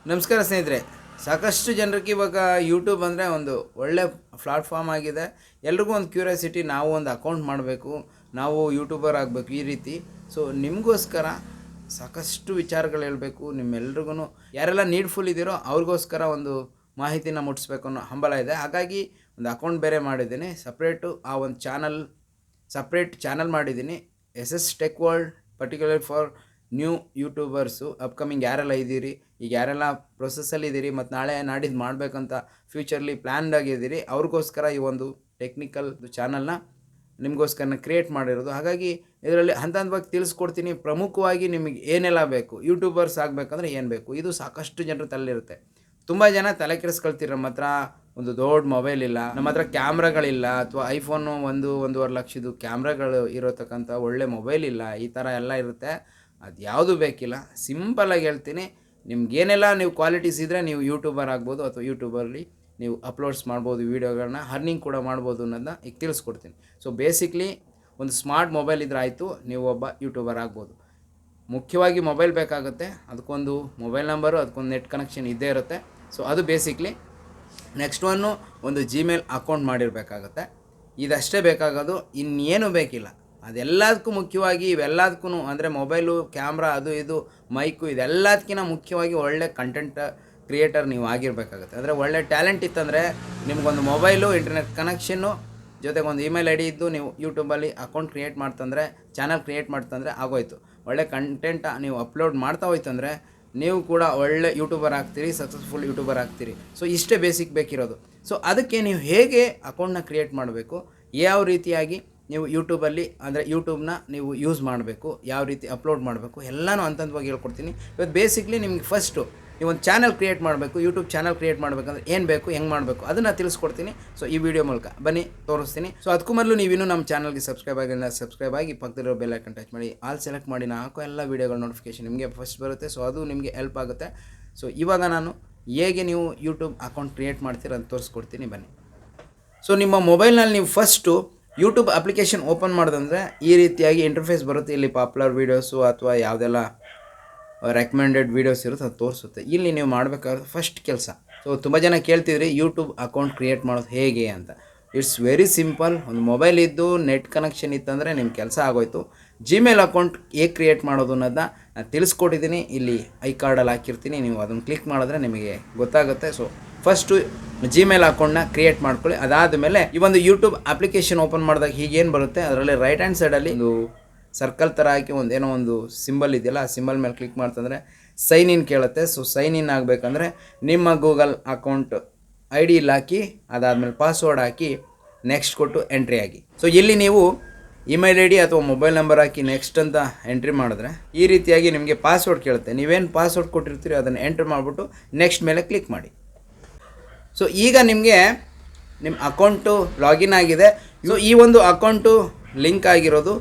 ನಮಸ್ಕಾರ ಸ್ನೇಹಿತರೆ. ಸಾಕಷ್ಟು ಜನರಿಗೆ ಇವಾಗ ಯೂಟ್ಯೂಬ್ ಅಂದರೆ ಒಂದು ಒಳ್ಳೆ ಪ್ಲಾಟ್ಫಾರ್ಮ್ ಆಗಿದೆ. ಎಲ್ರಿಗೂ ಒಂದು ಕ್ಯೂರಿಯಾಸಿಟಿ, ನಾವು ಒಂದು ಅಕೌಂಟ್ ಮಾಡಬೇಕು, ನಾವು ಯೂಟ್ಯೂಬರ್ ಆಗಬೇಕು ಈ ರೀತಿ. ಸೊ ನಿಮಗೋಸ್ಕರ ಸಾಕಷ್ಟು ವಿಚಾರಗಳು ಹೇಳಬೇಕು. ನಿಮ್ಮೆಲ್ರಿಗೂ ಯಾರೆಲ್ಲ ನೀಡ್ಫುಲ್ ಇದ್ದೀರೋ ಅವ್ರಿಗೋಸ್ಕರ ಒಂದು ಮಾಹಿತಿನ ಮುಟ್ಟಿಸ್ಬೇಕು ಅನ್ನೋ ಹಂಬಲ ಇದೆ. ಹಾಗಾಗಿ ಒಂದು ಅಕೌಂಟ್ ಬೇರೆ ಮಾಡಿದ್ದೀನಿ, ಆ ಒಂದು ಸಪ್ರೇಟ್ ಚಾನಲ್ ಮಾಡಿದ್ದೀನಿ. S tech world, particular for new YouTubers. Upcoming ಯಾರೆಲ್ಲ ಇದ್ದೀರಿ, ಈಗ ಯಾರೆಲ್ಲ ಪ್ರೊಸೆಸ್ಸಲ್ಲಿ ಇದ್ದೀರಿ ಮತ್ತು ನಾಳೆ ನಾಡಿದ್ದು ಮಾಡಬೇಕಂತ ಫ್ಯೂಚರ್ಲಿ ಪ್ಲ್ಯಾನ್ಡ್ ಆಗಿದ್ದೀರಿ, ಅವ್ರಿಗೋಸ್ಕರ ಈ ಒಂದು ಟೆಕ್ನಿಕಲ್ ಚಾನಲ್ನ ನಿಮಗೋಸ್ಕರ ಕ್ರಿಯೇಟ್ ಮಾಡಿರೋದು. ಹಾಗಾಗಿ ಇದರಲ್ಲಿ ಹಂತ ಹಂತವಾಗಿ ತಿಳಿಸ್ಕೊಡ್ತೀನಿ. ಪ್ರಮುಖವಾಗಿ ನಿಮಗೆ ಏನೆಲ್ಲ ಬೇಕು, ಯೂಟ್ಯೂಬರ್ಸ್ ಆಗಬೇಕಂದ್ರೆ ಏನು ಬೇಕು, ಇದು ಸಾಕಷ್ಟು ಜನರ ತಲೆಯಿರುತ್ತೆ. ತುಂಬ ಜನ ತಲೆ ಕೆಡಿಸ್ಕೊಳ್ತೀರ, ನಮ್ಮ ಹತ್ರ ಒಂದು ದೊಡ್ಡ ಮೊಬೈಲ್ ಇಲ್ಲ, ನಮ್ಮ ಹತ್ರ ಕ್ಯಾಮ್ರಾಗಳಿಲ್ಲ, ಅಥವಾ ಐಫೋನು 1-1.5 ಲಕ್ಷದ್ದು ಕ್ಯಾಮ್ರಾಗಳು ಇರೋತಕ್ಕಂಥ ಒಳ್ಳೆ ಮೊಬೈಲ್ ಇಲ್ಲ, ಈ ಥರ ಎಲ್ಲ ಇರುತ್ತೆ. ಅದು ಯಾವುದು ಬೇಕಿಲ್ಲ. ಸಿಂಪಲಾಗಿ ಹೇಳ್ತೀನಿ, ನಿಮ್ಗೇನೆಲ್ಲ ನೀವು ಕ್ವಾಲಿಟೀಸ್ ಇದ್ದರೆ ನೀವು ಯೂಟ್ಯೂಬರ್ ಆಗ್ಬೋದು, ಅಥವಾ ಯೂಟ್ಯೂಬಲ್ಲಿ ನೀವು ಅಪ್ಲೋಡ್ಸ್ ಮಾಡ್ಬೋದು, ವೀಡಿಯೋಗಳನ್ನ ಅರ್ನಿಂಗ್ ಕೂಡ ಮಾಡ್ಬೋದು ಅನ್ನೋದನ್ನ ಈಗ ತಿಳಿಸ್ಕೊಡ್ತೀನಿ. ಸೊ ಬೇಸಿಕ್ಲಿ ಒಂದು ಸ್ಮಾರ್ಟ್ ಮೊಬೈಲ್ ಇದ್ರೆ ಆಯಿತು, ನೀವು ಒಬ್ಬ ಯೂಟ್ಯೂಬರ್ ಆಗ್ಬೋದು. ಮುಖ್ಯವಾಗಿ ಮೊಬೈಲ್ ಬೇಕಾಗುತ್ತೆ, ಅದಕ್ಕೊಂದು ಮೊಬೈಲ್ ನಂಬರು, ಅದಕ್ಕೊಂದು ನೆಟ್ ಕನೆಕ್ಷನ್ ಇದ್ದೇ ಇರುತ್ತೆ. ಸೊ ಅದು ಬೇಸಿಕ್ಲಿ. ನೆಕ್ಸ್ಟ್ ಒಂದು ಜಿಮೇಲ್ ಅಕೌಂಟ್ ಮಾಡಿರಬೇಕಾಗತ್ತೆ. ಇದಷ್ಟೇ ಬೇಕಾಗೋದು, ಇನ್ನೇನು ಬೇಕಿಲ್ಲ. ಅದೆಲ್ಲದಕ್ಕೂ ಮುಖ್ಯವಾಗಿ ಇವೆಲ್ಲದಕ್ಕೂ ಅಂದರೆ ಮೊಬೈಲು, ಕ್ಯಾಮ್ರಾ, ಅದು ಇದು ಮೈಕು, ಇದೆಲ್ಲದಕ್ಕಿಂತ ಮುಖ್ಯವಾಗಿ ಒಳ್ಳೆ ಕಂಟೆಂಟ್ ಕ್ರಿಯೇಟರ್ ನೀವು ಆಗಿರಬೇಕಾಗುತ್ತೆ. ಅಂದರೆ ಒಳ್ಳೆ ಟ್ಯಾಲೆಂಟ್ ಇತ್ತಂದರೆ ನಿಮಗೊಂದು ಮೊಬೈಲು, ಇಂಟರ್ನೆಟ್ ಕನೆಕ್ಷನ್ನು, ಜೊತೆಗೆ ಒಂದು ಇಮೇಲ್ ಐ ಡಿ ಇದ್ದು ನೀವು ಯೂಟ್ಯೂಬಲ್ಲಿ ಅಕೌಂಟ್ ಕ್ರಿಯೇಟ್ ಮಾಡ್ತಂದರೆ, ಚಾನಲ್ ಕ್ರಿಯೇಟ್ ಮಾಡ್ತಂದರೆ ಆಗೋಯ್ತು. ಒಳ್ಳೆ ಕಂಟೆಂಟ್ ನೀವು ಅಪ್ಲೋಡ್ ಮಾಡ್ತಾ ಹೋಯ್ತಂದರೆ ನೀವು ಕೂಡ ಒಳ್ಳೆ ಯೂಟ್ಯೂಬರ್ ಆಗ್ತೀರಿ, ಸಕ್ಸಸ್ಫುಲ್ ಯೂಟ್ಯೂಬರ್ ಆಗ್ತೀರಿ. ಸೊ ಇಷ್ಟೇ ಬೇಸಿಕ್ ಬೇಕಿರೋದು. ಸೊ ಅದಕ್ಕೆ ನೀವು ಹೇಗೆ ಅಕೌಂಟ್ನ ಕ್ರಿಯೇಟ್ ಮಾಡಬೇಕು, ಯಾವ ರೀತಿಯಾಗಿ ನೀವು ಯೂಟ್ಯೂಬಲ್ಲಿ ಅಂದರೆ ಯೂಟ್ಯೂಬ್ನ ನೀವು ಯೂಸ್ ಮಾಡಬೇಕು, ಯಾವ ರೀತಿ ಅಪ್ಲೋಡ್ ಮಾಡಬೇಕು, ಎಲ್ಲನೂ ಹಂತವಾಗಿ ಹೇಳ್ಕೊಡ್ತೀನಿ. ಇವತ್ತು ಬೇಸಿಕ್ಲಿ ನಿಮ್ಗೆ ಫಸ್ಟು ನೀವೊಂದು ಚಾನಲ್ ಕ್ರಿಯೇಟ್ ಮಾಡಬೇಕು. ಯೂಟ್ಯೂಬ್ ಚಾನಲ್ ಕ್ರಿಯೇಟ್ ಮಾಡಬೇಕಂದ್ರೆ ಏನು ಬೇಕು, ಹೆಂಗೆ ಮಾಡಬೇಕು ಅದನ್ನು ತಿಳಿಸ್ಕೊಡ್ತೀನಿ. ಸೊ ಈ ವಿಡಿಯೋ ಮೂಲಕ ಬನ್ನಿ ತೋರಿಸ್ತೀನಿ. ಸೊ ಅದಕ್ಕೂ ಮೊದಲು ನೀವಿನ್ನೂ ನಮ್ಮ ಚಾನಲ್ಗೆ ಸಬ್ಸ್ಕ್ರೈಬ್ ಆಗಿ ಪಕ್ಕದಲ್ಲಿರೋ ಬೆಲ್ ಐಕನ್ ಟಚ್ ಮಾಡಿ ಆಲ್ ಸೆಲೆಕ್ಟ್ ಮಾಡಿ. ನಾನು ಹಾಕೋ ಎಲ್ಲ ವೀಡಿಯೋಗಳ ನೋಟಿಫಿಕೇಶನ್ ನಿಮಗೆ ಫಸ್ಟ್ ಬರುತ್ತೆ. ಸೊ ಅದು ನಿಮಗೆ ಹೆಲ್ಪ್ ಆಗುತ್ತೆ. ಸೊ ಇವಾಗ ನಾನು ಹೇಗೆ ನೀವು ಯೂಟ್ಯೂಬ್ ಅಕೌಂಟ್ ಕ್ರಿಯೇಟ್ ಮಾಡ್ತೀರ ಅಂತ ತೋರಿಸ್ಕೊಡ್ತೀನಿ, ಬನ್ನಿ. ಸೊ ನಿಮ್ಮ ಮೊಬೈಲ್ನಲ್ಲಿ ನೀವು ಫಸ್ಟು ಯೂಟ್ಯೂಬ್ ಅಪ್ಲಿಕೇಶನ್ ಓಪನ್ ಮಾಡೋದಂದರೆ ಈ ರೀತಿಯಾಗಿ ಇಂಟರ್ಫೇಸ್ ಬರುತ್ತೆ. ಇಲ್ಲಿ ಪಾಪ್ಯುಲರ್ ವೀಡಿಯೋಸು ಅಥವಾ ಯಾವುದೆಲ್ಲ ರೆಕಮೆಂಡೆಡ್ ವೀಡಿಯೋಸ್ ಇರುತ್ತೆ ಅದು ತೋರಿಸುತ್ತೆ. ಇಲ್ಲಿ ನೀವು ಮಾಡಬೇಕಾದ್ರೆ ಫಸ್ಟ್ ಕೆಲಸ, ಸೊ ತುಂಬ ಜನ ಕೇಳ್ತಿದ್ರಿ ಯೂಟ್ಯೂಬ್ ಅಕೌಂಟ್ ಕ್ರಿಯೇಟ್ ಮಾಡೋದು ಹೇಗೆ ಅಂತ. It's very simple. ಒಂದು ಮೊಬೈಲ್ ಇದ್ದು ನೆಟ್ ಕನೆಕ್ಷನ್ ಇತ್ತಂದರೆ ನಿಮ್ಮ ಕೆಲಸ ಆಗೋಯ್ತು. ಜಿಮೇಲ್ ಅಕೌಂಟ್ ಹೇಗೆ ಕ್ರಿಯೇಟ್ ಮಾಡೋದು ಅನ್ನೋದನ್ನ ನಾನು ತಿಳಿಸ್ಕೊಟ್ಟಿದ್ದೀನಿ. ಇಲ್ಲಿ ಐ ಕಾರ್ಡಲ್ಲಿ ಹಾಕಿರ್ತೀನಿ, ನೀವು ಅದನ್ನು ಕ್ಲಿಕ್ ಮಾಡಿದ್ರೆ ನಿಮಗೆ ಗೊತ್ತಾಗುತ್ತೆ. ಸೊ ಫಸ್ಟು ಜಿಮೇಲ್ ಅಕೌಂಟ್ನ ಕ್ರಿಯೇಟ್ ಮಾಡ್ಕೊಳ್ಳಿ. ಅದಾದಮೇಲೆ ಈ ಒಂದು ಯೂಟ್ಯೂಬ್ ಅಪ್ಲಿಕೇಶನ್ ಓಪನ್ ಮಾಡಿದಾಗ ಹೀಗೇನು ಬರುತ್ತೆ, ಅದರಲ್ಲಿ ರೈಟ್ ಹ್ಯಾಂಡ್ ಸೈಡಲ್ಲಿ ಒಂದು ಸರ್ಕಲ್ ಥರ ಹಾಕಿ ಏನೋ ಒಂದು ಸಿಂಬಲ್ ಇದೆಯಲ್ಲ, ಆ ಸಿಂಬಲ್ ಮೇಲೆ ಕ್ಲಿಕ್ ಮಾಡ್ತಂದರೆ ಸೈನ್ ಇನ್ ಕೇಳುತ್ತೆ. ಸೊ ಸೈನ್ ಇನ್ ಆಗಬೇಕಂದ್ರೆ ನಿಮ್ಮ ಗೂಗಲ್ ಅಕೌಂಟ್ ಐ ಡಿ ಇಲ್ಲಿ ಹಾಕಿ, ಅದಾದಮೇಲೆ ಪಾಸ್ವರ್ಡ್ ಹಾಕಿ ನೆಕ್ಸ್ಟ್ ಕೊಟ್ಟು ಎಂಟ್ರಿ ಆಗಿ. ಸೊ ಇಲ್ಲಿ ನೀವು ಇಮೇಲ್ ಐ ಡಿ ಅಥವಾ ಮೊಬೈಲ್ ನಂಬರ್ ಹಾಕಿ ನೆಕ್ಸ್ಟ್ ಅಂತ ಎಂಟ್ರಿ ಮಾಡಿದ್ರೆ ಈ ರೀತಿಯಾಗಿ ನಿಮಗೆ ಪಾಸ್ವರ್ಡ್ ಕೇಳುತ್ತೆ. ನೀವೇನು ಪಾಸ್ವರ್ಡ್ ಕೊಟ್ಟಿರ್ತೀರಿ ಅದನ್ನು ಎಂಟ್ರಿ ಮಾಡಿಬಿಟ್ಟು ನೆಕ್ಸ್ಟ್ ಮೇಲೆ ಕ್ಲಿಕ್ ಮಾಡಿ. ಸೊ ಈಗ ನಿಮಗೆ ನಿಮ್ಮ ಅಕೌಂಟು ಲಾಗಿನ್ ಆಗಿದೆ. ಸೊ ಈ ಒಂದು ಅಕೌಂಟು ಲಿಂಕ್ ಆಗಿರೋದು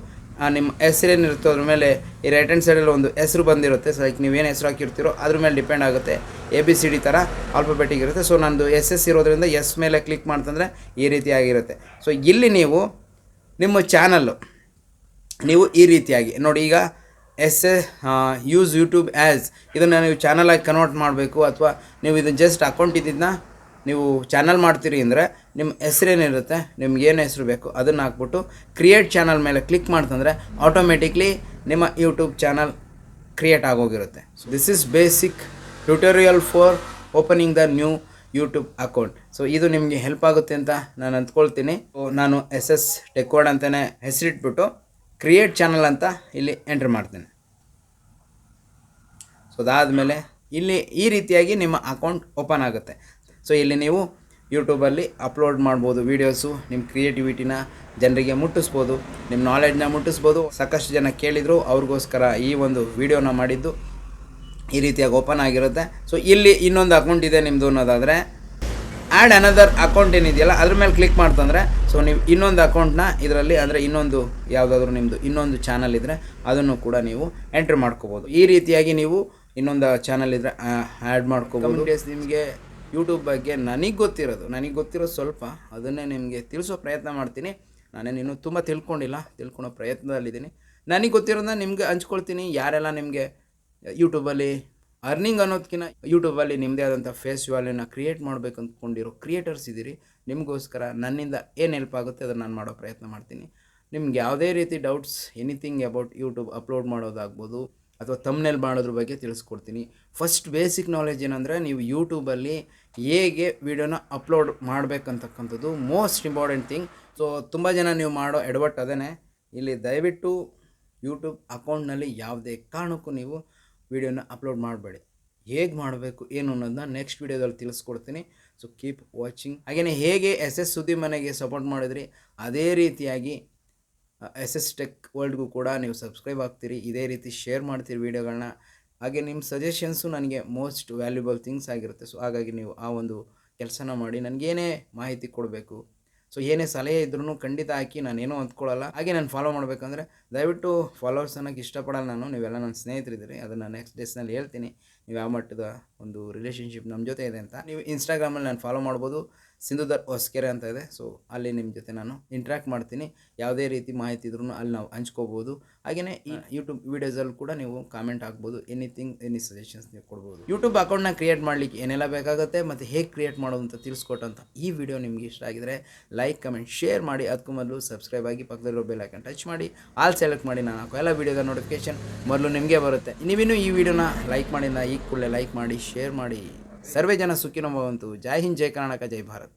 ನಿಮ್ಮ ಹೆಸರೇನಿರುತ್ತೋ ಅದ್ರ ಮೇಲೆ ಈ ರೈಟ್ ಹ್ಯಾಂಡ್ ಸೈಡಲ್ಲಿ ಒಂದು ಹೆಸರು ಬಂದಿರುತ್ತೆ. ಸೊ ಲೈಕ್ ನೀವೇನು ಹೆಸರು ಹಾಕಿರ್ತೀರೋ ಅದ್ರ ಮೇಲೆ ಡಿಪೆಂಡ್ ಆಗುತ್ತೆ. ABCD ಥರ ಆಲ್ಫಾಬೆಟಿಕ್ ಇರುತ್ತೆ. ಸೊ ನಂದು SS ಇರೋದ್ರಿಂದ ಎಸ್ ಮೇಲೆ ಕ್ಲಿಕ್ ಮಾಡ್ತಂದರೆ ಈ ರೀತಿಯಾಗಿರುತ್ತೆ. ಸೊ ಇಲ್ಲಿ ನೀವು ನಿಮ್ಮ ಚಾನಲ್ಲು ನೀವು ಈ ರೀತಿಯಾಗಿ ನೋಡಿ, ಈಗ ಯೂಸ್ ಯೂಟ್ಯೂಬ್ ಆ್ಯಸ್ ಇದನ್ನು ನೀವು ಚಾನಲಾಗಿ ಕನ್ವರ್ಟ್ ಮಾಡಬೇಕು, ಅಥವಾ ನೀವು ಇದನ್ನು ಜಸ್ಟ್ ಅಕೌಂಟ್ ಇದ್ದಿದ್ದನ್ನ ನೀವು ಚಾನಲ್ ಮಾಡ್ತೀರಿ ಅಂದರೆ ನಿಮ್ಮ ಹೆಸರೇನಿರುತ್ತೆ, ನಿಮ್ಗೇನು ಹೆಸರು ಬೇಕು ಅದನ್ನು ಹಾಕ್ಬಿಟ್ಟು ಕ್ರಿಯೇಟ್ ಚಾನಲ್ ಮೇಲೆ ಕ್ಲಿಕ್ ಮಾಡ್ತಂದರೆ ಆಟೋಮೆಟಿಕ್ಲಿ ನಿಮ್ಮ ಯೂಟ್ಯೂಬ್ ಚಾನಲ್ ಕ್ರಿಯೇಟ್ ಆಗೋಗಿರುತ್ತೆ. So this is basic tutorial for opening the new YouTube account. So ಇದು ನಿಮಗೆ ಹೆಲ್ಪ್ ಆಗುತ್ತೆ ಅಂತ ನಾನು ಅಂದ್ಕೊಳ್ತೀನಿ. ಸೊ ನಾನು SS ಟೆಕ್ ವರ್ಲ್ಡ್ ಅಂತಲೇ ಹೆಸರಿಟ್ಬಿಟ್ಟು ಕ್ರಿಯೇಟ್ ಚಾನಲ್ ಅಂತ ಇಲ್ಲಿ ಎಂಟ್ರ್ ಮಾಡ್ತೇನೆ. ಸೊ ಅದಾದಮೇಲೆ ಇಲ್ಲಿ ಈ ರೀತಿಯಾಗಿ ನಿಮ್ಮ ಅಕೌಂಟ್ ಓಪನ್ ಆಗುತ್ತೆ. ಸೊ ಇಲ್ಲಿ ನೀವು ಯೂಟ್ಯೂಬಲ್ಲಿ ಅಪ್ಲೋಡ್ ಮಾಡ್ಬೋದು ವೀಡಿಯೋಸು, ನಿಮ್ಮ ಕ್ರಿಯೇಟಿವಿಟಿನ ಜನರಿಗೆ ಮುಟ್ಟಿಸ್ಬೋದು, ನಿಮ್ಮ ನಾಲೆಡ್ಜನ್ನ ಮುಟ್ಟಿಸ್ಬೋದು. ಸಾಕಷ್ಟು ಜನ ಕೇಳಿದರು, ಅವ್ರಿಗೋಸ್ಕರ ಈ ಒಂದು ವಿಡಿಯೋನ ಮಾಡಿದ್ದು. ಈ ರೀತಿಯಾಗಿ ಓಪನ್ ಆಗಿರುತ್ತೆ. ಸೊ ಇಲ್ಲಿ ಇನ್ನೊಂದು ಅಕೌಂಟ್ ಇದೆ ನಿಮ್ಮದು ಅನ್ನೋದಾದರೆ ಆ್ಯಡ್ ಅನದರ್ ಅಕೌಂಟ್ ಏನಿದೆಯಲ್ಲ ಅದ್ರ ಮೇಲೆ ಕ್ಲಿಕ್ ಮಾಡ್ತಂದರೆ ಸೊ ನೀವು ಇನ್ನೊಂದು ಅಕೌಂಟ್ನ ಇದರಲ್ಲಿ ಅಂದರೆ ಇನ್ನೊಂದು ಯಾವುದಾದ್ರೂ ನಿಮ್ಮದು ಇನ್ನೊಂದು ಚಾನಲ್ ಇದ್ದರೆ ಅದನ್ನು ಕೂಡ ನೀವು ಎಂಟ್ರ್ ಮಾಡ್ಕೋಬೋದು. ಈ ರೀತಿಯಾಗಿ ನೀವು ಇನ್ನೊಂದು ಚಾನಲ್ ಇದ್ದರೆ ಆ್ಯಡ್ ಮಾಡ್ಕೋಬೋದು. ನಿಮಗೆ ಯೂಟ್ಯೂಬ್ ಬಗ್ಗೆ ನನಗೆ ಗೊತ್ತಿರೋದು ಸ್ವಲ್ಪ ಅದನ್ನೇ ನಿಮಗೆ ತಿಳಿಸೋ ಪ್ರಯತ್ನ ಮಾಡ್ತೀನಿ. ನಾನೇನು ಇನ್ನೂ ತುಂಬ ತಿಳ್ಕೊಳೋ ಪ್ರಯತ್ನದಲ್ಲಿದ್ದೀನಿ. ನನಗೆ ಗೊತ್ತಿರೋದನ್ನ ನಿಮಗೆ ಹಂಚ್ಕೊಳ್ತೀನಿ. ಯಾರೆಲ್ಲ ನಿಮಗೆ ಯೂಟ್ಯೂಬಲ್ಲಿ ಅರ್ನಿಂಗ್ ಅನ್ನೋದಕ್ಕಿಂತ ಯೂಟ್ಯೂಬಲ್ಲಿ ನಿಮ್ಮದೇ ಆದಂಥ ಫೇಸ್ ವ್ಯಾಲ್ಯೂನ ಕ್ರಿಯೇಟ್ ಮಾಡಬೇಕು ಅಂದ್ಕೊಂಡಿರೋ ಕ್ರಿಯೇಟರ್ಸ್ ಇದ್ದೀರಿ. ನಿಮಗೋಸ್ಕರ ನನ್ನಿಂದ ಏನು ಹೆಲ್ಪ್ ಆಗುತ್ತೆ ಅದನ್ನು ನಾನು ಮಾಡೋ ಪ್ರಯತ್ನ ಮಾಡ್ತೀನಿ. ನಿಮ್ಗೆ ಯಾವುದೇ ರೀತಿ doubts anything about YouTube upload ಮಾಡೋದಾಗ್ಬೋದು ಅಥವಾ ತಮ್ನೇಲ್ ಮಾಡೋದ್ರ ಬಗ್ಗೆ ತಿಳಿಸ್ಕೊಡ್ತೀನಿ. ಫಸ್ಟ್ ಬೇಸಿಕ್ ನಾಲೆಜ್ ಏನಂದರೆ, ನೀವು ಯೂಟ್ಯೂಬಲ್ಲಿ ಹೇಗೆ ವೀಡಿಯೋನ ಅಪ್ಲೋಡ್ ಮಾಡಬೇಕಂತಕ್ಕಂಥದ್ದು ಮೋಸ್ಟ್ ಇಂಪಾರ್ಟೆಂಟ್ ಥಿಂಗ್. ಸೊ ತುಂಬ ಜನ ನೀವು ಮಾಡೋ ಎಡವಟ್ಟು ಅದೇ. ಇಲ್ಲಿ ದಯವಿಟ್ಟು ಯೂಟ್ಯೂಬ್ ಅಕೌಂಟ್ನಲ್ಲಿ ಯಾವುದೇ ಕಾರಣಕ್ಕೂ ನೀವು ವೀಡಿಯೋನ ಅಪ್ಲೋಡ್ ಮಾಡಬೇಡಿ. ಹೇಗೆ ಮಾಡಬೇಕು ಏನು ಅನ್ನೋದನ್ನ ನೆಕ್ಸ್ಟ್ ವೀಡಿಯೋದಲ್ಲಿ ತಿಳಿಸ್ಕೊಡ್ತೀನಿ. So keep watching. ಹಾಗೆಯೇ ಹೇಗೆ SS ಸುದ್ದಿ ಮನೆಗೆ ಸಪೋರ್ಟ್ ಮಾಡಿದ್ರಿ ಅದೇ ರೀತಿಯಾಗಿ SS ಟೆಕ್ ವರ್ಲ್ಡ್ಗೂ ಕೂಡ ನೀವು ಸಬ್ಸ್ಕ್ರೈಬ್ ಆಗ್ತೀರಿ, ಇದೇ ರೀತಿ ಶೇರ್ ಮಾಡ್ತೀರಿ ವೀಡಿಯೋಗಳನ್ನ. ಹಾಗೆ ನಿಮ್ಮ ಸಜೆಷನ್ಸು ನನಗೆ ಮೋಸ್ಟ್ ವ್ಯಾಲ್ಯೂಬಲ್ ಥಿಂಗ್ಸ್ ಆಗಿರುತ್ತೆ. ಸೊ ಹಾಗಾಗಿ ನೀವು ಆ ಒಂದು ಕೆಲಸನ ಮಾಡಿ. ನನಗೇನೇ ಮಾಹಿತಿ ಕೊಡಬೇಕು, ಸೊ ಏನೇ ಸಲಹೆ ಇದ್ರೂ ಖಂಡಿತ ಹಾಕಿ, ನಾನೇನೋ ಅಂದ್ಕೊಳ್ಳಲ್ಲ. ಹಾಗೆ ನಾನು ಫಾಲೋ ಮಾಡಬೇಕಂದ್ರೆ ದಯವಿಟ್ಟು ಫಾಲೋವರ್ಸ್ ಅನ್ನೋಕ್ಕೆ ಇಷ್ಟಪಡಲ್ಲ ನಾನು. ನೀವೆಲ್ಲ ನನ್ನ ಸ್ನೇಹಿತರಿದ್ದೀರಿ, ಅದನ್ನು ನೆಕ್ಸ್ಟ್ ಡೇಸ್ನಲ್ಲಿ ಹೇಳ್ತೀನಿ ನೀವು ಯಾವ ಮಟ್ಟದ ಒಂದು ರಿಲೇಷನ್ಶಿಪ್ ನಮ್ಮ ಜೊತೆ ಇದೆ ಅಂತ. ನೀವು ಇನ್ಸ್ಟಾಗ್ರಾಮಲ್ಲಿ ನಾನು ಫಾಲೋ ಮಾಡ್ಬೋದು, ಸಿಂಧುಧರ್ ಹೊಸಕೆರೆ ಅಂತ ಇದೆ. ಸೊ ಅಲ್ಲಿ ನಿಮ್ಮ ಜೊತೆ ನಾನು ಇಂಟ್ರ್ಯಾಕ್ಟ್ ಮಾಡ್ತೀನಿ. ಯಾವುದೇ ರೀತಿ ಮಾಹಿತಿ ಇದ್ರೂ ಅಲ್ಲಿ ನಾವು ಹಂಚ್ಕೋಬೋದು. ಹಾಗೆಯೇ ಈ ಯೂಟ್ಯೂಬ್ ವೀಡಿಯೋಸಲ್ಲಿ ಕೂಡ ನೀವು ಕಾಮೆಂಟ್ ಹಾಕ್ಬೋದು. ಎನಿ ಸಜೆಷನ್ಸ್ ನೀವು ಕೊಡ್ಬೋದು. ಯೂಟ್ಯೂಬ್ ಅಕೌಂಟ್ನ ಕ್ರಿಯೇಟ್ ಮಾಡಲಿಕ್ಕೆ ಏನೆಲ್ಲ ಬೇಕಾಗುತ್ತೆ ಮತ್ತು ಹೇಗೆ ಕ್ರಿಯೇಟ್ ಮಾಡೋದು ಅಂತ ತಿಳಿಸ್ಕೊಟ್ಟಂತ ಈ ವಿಡಿಯೋ ನಿಮಗೆ ಇಷ್ಟ ಆಗಿದರೆ ಲೈಕ್, ಕಮೆಂಟ್, ಶೇರ್ ಮಾಡಿ. ಅದಕ್ಕೂ ಮೊದಲು ಸಬ್ಸ್ಕ್ರೈಬ್ ಆಗಿ ಪಕ್ಕದಲ್ಲಿರೋ ಬೆಲ್ ಐಕಾನ್ ಟಚ್ ಮಾಡಿ, ಆಲ್ ಸೆಲೆಕ್ಟ್ ಮಾಡಿ. ನಾನು ಹಾಕೋ ಎಲ್ಲ ವೀಡಿಯೋದ ನೋಟಿಫಿಕೇಶನ್ ಮೊದಲು ನಿಮಗೆ ಬರುತ್ತೆ. ನೀವಿನ್ನೂ ಈ ವಿಡಿಯೋನ ಲೈಕ್ ಮಾಡಿಲ್ಲ, ಈ ಕೂಡಲೇ ಲೈಕ್ ಮಾಡಿ, ಶೇರ್ ಮಾಡಿ. ಸರ್ವೇ ಜನ ಸುಖಿನೋ ಭವಂತು. ಜೈ ಹಿಂದ್, ಜೈ ಕರ್ನಾಟಕ, ಜೈ ಭಾರತ್.